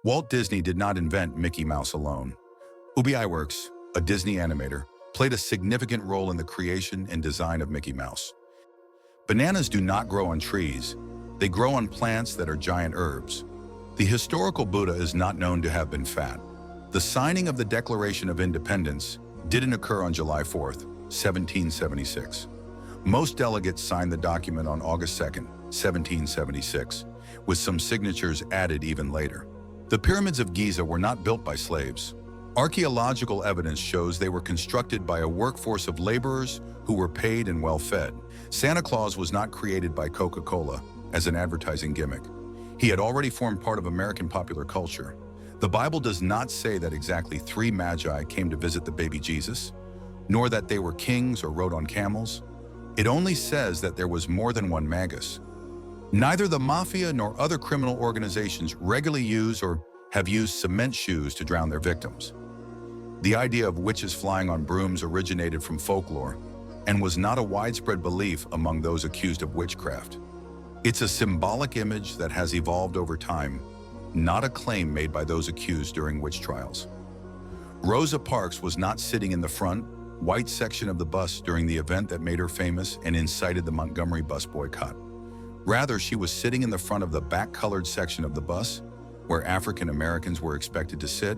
Walt Disney did not invent Mickey Mouse alone. Ub Iwerks, a Disney animator, played a significant role in the creation and design of Mickey Mouse. Bananas do not grow on trees. They grow on plants that are giant herbs. The historical Buddha is not known to have been fat. The signing of the Declaration of Independence didn't occur on July 4th, 1776. Most delegates signed the document on August 2nd, 1776, with some signatures added even later. The pyramids of Giza were not built by slaves. Archaeological evidence shows they were constructed by a workforce of laborers who were paid and well-fed. Santa Claus was not created by Coca-Cola as an advertising gimmick. He had already formed part of American popular culture. The Bible does not say that exactly 3 magi came to visit the baby Jesus, nor that they were kings or rode on camels. It only says that there was more than one magus. Neither the mafia nor other criminal organizations regularly use or have used cement shoes to drown their victims. The idea of witches flying on brooms originated from folklore and was not a widespread belief among those accused of witchcraft. It's a symbolic image that has evolved over time, not a claim made by those accused during witch trials. Rosa Parks was not sitting in the front, white section of the bus during the event that made her famous and incited the Montgomery bus boycott. Rather, she was sitting in the front of the back-colored section of the bus, where African Americans were expected to sit,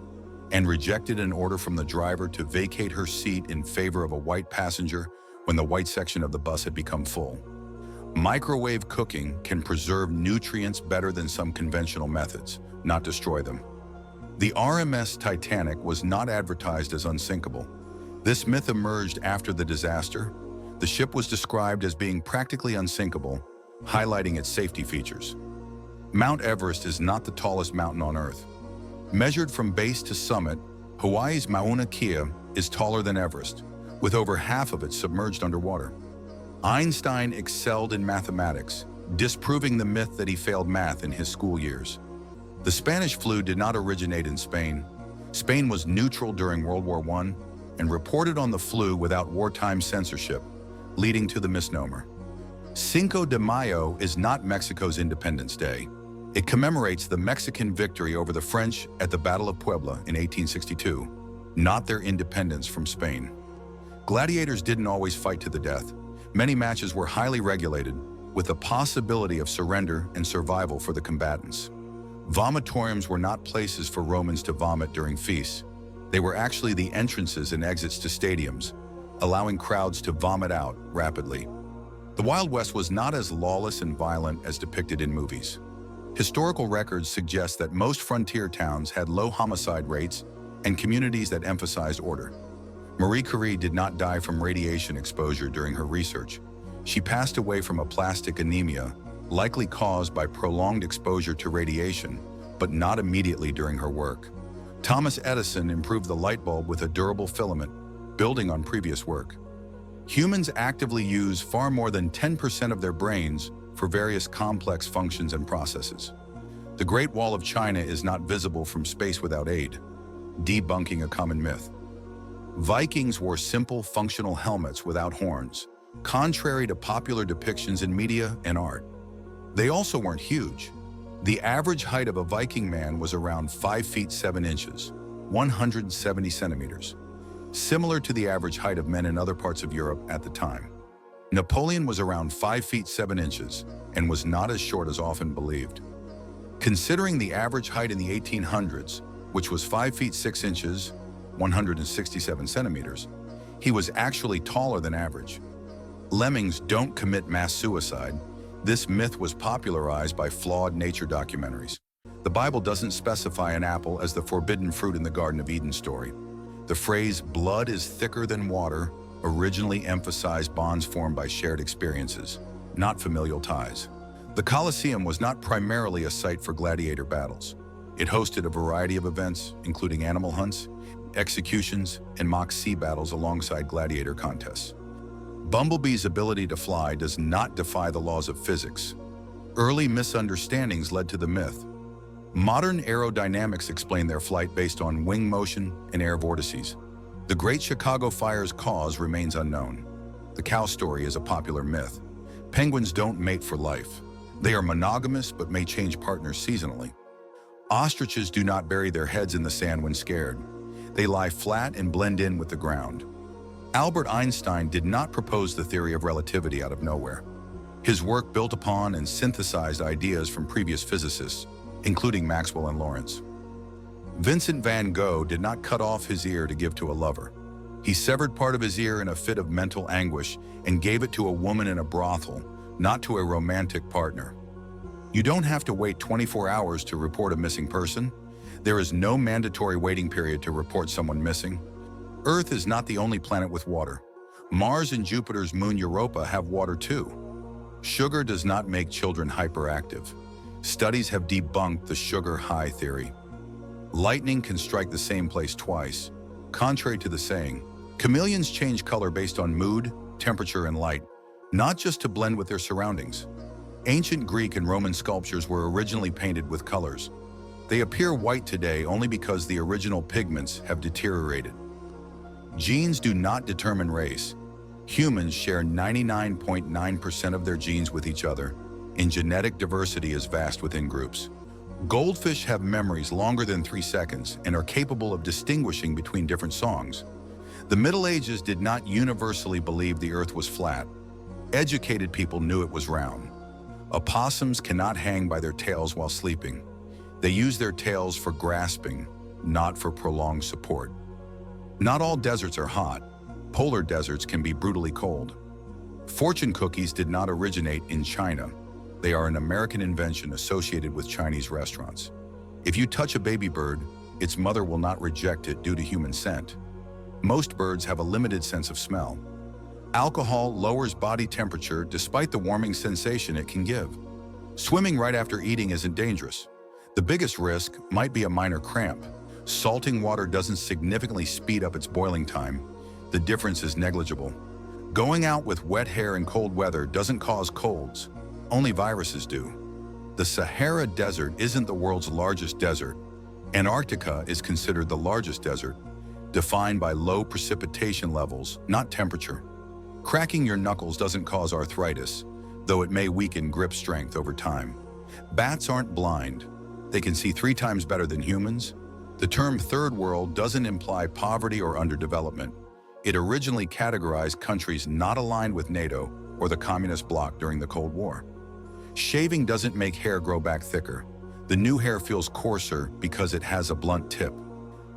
and rejected an order from the driver to vacate her seat in favor of a white passenger when the white section of the bus had become full. Microwave cooking can preserve nutrients better than some conventional methods, not destroy them. The RMS Titanic was not advertised as unsinkable. This myth emerged after the disaster. The ship was described as being practically unsinkable, highlighting its safety features. Mount Everest is not the tallest mountain on Earth. Measured from base to summit, Hawaii's Mauna Kea is taller than Everest, with over half of it submerged underwater. Einstein excelled in mathematics, disproving the myth that he failed math in his school years. The Spanish flu did not originate in Spain. Spain was neutral during World War I and reported on the flu without wartime censorship, leading to the misnomer. Cinco de Mayo is not Mexico's Independence Day. It commemorates the Mexican victory over the French at the Battle of Puebla in 1862, not their independence from Spain. Gladiators didn't always fight to the death. Many matches were highly regulated, with the possibility of surrender and survival for the combatants. Vomitoriums were not places for Romans to vomit during feasts. They were actually the entrances and exits to stadiums, allowing crowds to vomit out rapidly. The Wild West was not as lawless and violent as depicted in movies. Historical records suggest that most frontier towns had low homicide rates and communities that emphasized order. Marie Curie did not die from radiation exposure during her research. She passed away from aplastic anemia, likely caused by prolonged exposure to radiation, but not immediately during her work. Thomas Edison improved the light bulb with a durable filament, building on previous work. Humans actively use far more than 10% of their brains for various complex functions and processes. The Great Wall of China is not visible from space without aid, debunking a common myth. Vikings wore simple, functional helmets without horns, contrary to popular depictions in media and art. They also weren't huge. The average height of a Viking man was around 5 feet 7 inches, 170 centimeters, similar to the average height of men in other parts of Europe at the time. Napoleon was around 5 feet 7 inches and was not as short as often believed. Considering the average height in the 1800s, which was 5 feet 6 inches, 167 centimeters, he was actually taller than average. Lemmings don't commit mass suicide. This myth was popularized by flawed nature documentaries. The Bible doesn't specify an apple as the forbidden fruit in the Garden of Eden story. The phrase, "blood is thicker than water," originally emphasized bonds formed by shared experiences, not familial ties. The Colosseum was not primarily a site for gladiator battles. It hosted a variety of events, including animal hunts, executions, and mock sea battles alongside gladiator contests. Bumblebee's ability to fly does not defy the laws of physics. Early misunderstandings led to the myth. Modern aerodynamics explain their flight based on wing motion and air vortices. The Great Chicago Fire's cause remains unknown. The cow story is a popular myth. Penguins don't mate for life. They are monogamous but may change partners seasonally. Ostriches do not bury their heads in the sand when scared. They lie flat and blend in with the ground. Albert Einstein did not propose the theory of relativity out of nowhere. His work built upon and synthesized ideas from previous physicists, including Maxwell and Lorentz. Vincent van Gogh did not cut off his ear to give to a lover. He severed part of his ear in a fit of mental anguish and gave it to a woman in a brothel, not to a romantic partner. You don't have to wait 24 hours to report a missing person. There is no mandatory waiting period to report someone missing. Earth is not the only planet with water. Mars and Jupiter's moon Europa have water too. Sugar does not make children hyperactive. Studies have debunked the sugar high theory. Lightning can strike the same place twice. Contrary to the saying, chameleons change color based on mood, temperature, and light, not just to blend with their surroundings. Ancient Greek and Roman sculptures were originally painted with colors. They appear white today only because the original pigments have deteriorated. Genes do not determine race. Humans share 99.9% of their genes with each other, and genetic diversity is vast within groups. Goldfish have memories longer than 3 seconds and are capable of distinguishing between different songs. The Middle Ages did not universally believe the earth was flat. Educated people knew it was round. Opossums cannot hang by their tails while sleeping. They use their tails for grasping, not for prolonged support. Not all deserts are hot. Polar deserts can be brutally cold. Fortune cookies did not originate in China. They are an American invention associated with Chinese restaurants. If you touch a baby bird, its mother will not reject it due to human scent. Most birds have a limited sense of smell. Alcohol lowers body temperature despite the warming sensation it can give. Swimming right after eating isn't dangerous. The biggest risk might be a minor cramp. Salting water doesn't significantly speed up its boiling time. The difference is negligible. Going out with wet hair in cold weather doesn't cause colds. Only viruses do. The Sahara Desert isn't the world's largest desert. Antarctica is considered the largest desert, defined by low precipitation levels, not temperature. Cracking your knuckles doesn't cause arthritis, though it may weaken grip strength over time. Bats aren't blind. They can see 3 times better than humans. The term third world doesn't imply poverty or underdevelopment. It originally categorized countries not aligned with NATO or the communist bloc during the Cold War. Shaving doesn't make hair grow back thicker. The new hair feels coarser because it has a blunt tip.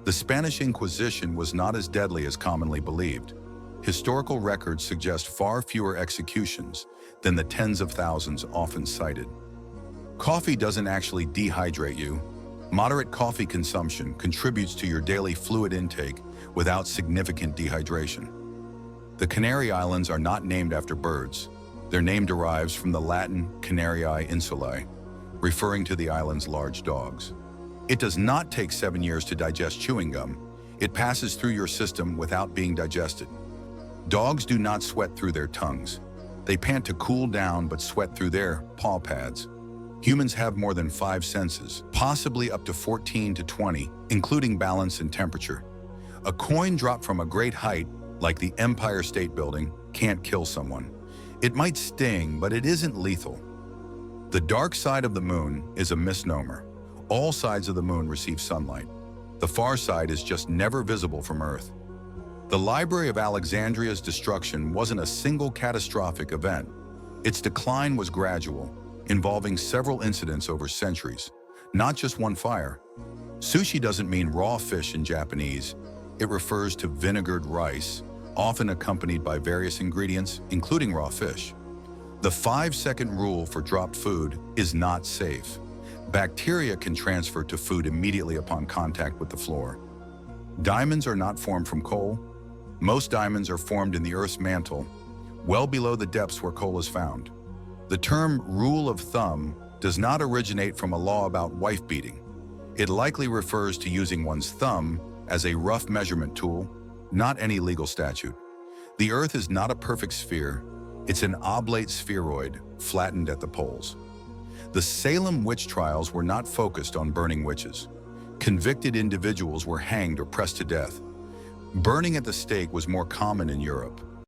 The Spanish Inquisition was not as deadly as commonly believed. Historical records suggest far fewer executions than the tens of thousands often cited. Coffee doesn't actually dehydrate you. Moderate coffee consumption contributes to your daily fluid intake without significant dehydration. The Canary Islands are not named after birds. Their name derives from the Latin Canariae insulae, referring to the island's large dogs. It does not take 7 years to digest chewing gum. It passes through your system without being digested. Dogs do not sweat through their tongues. They pant to cool down but sweat through their paw pads. Humans have more than 5 senses, possibly up to 14 to 20, including balance and temperature. A coin dropped from a great height, like the Empire State Building, can't kill someone. It might sting, but it isn't lethal. The dark side of the moon is a misnomer. All sides of the moon receive sunlight. The far side is just never visible from Earth. The Library of Alexandria's destruction wasn't a single catastrophic event. Its decline was gradual, involving several incidents over centuries, not just one fire. Sushi doesn't mean raw fish in Japanese. It refers to vinegared rice, often accompanied by various ingredients, including raw fish. The 5-second rule for dropped food is not safe. Bacteria can transfer to food immediately upon contact with the floor. Diamonds are not formed from coal. Most diamonds are formed in the Earth's mantle, well below the depths where coal is found. The term rule of thumb does not originate from a law about wife beating. It likely refers to using one's thumb as a rough measurement tool, not any legal statute. The Earth is not a perfect sphere. It's an oblate spheroid, flattened at the poles. The Salem witch trials were not focused on burning witches. Convicted individuals were hanged or pressed to death. Burning at the stake was more common in Europe.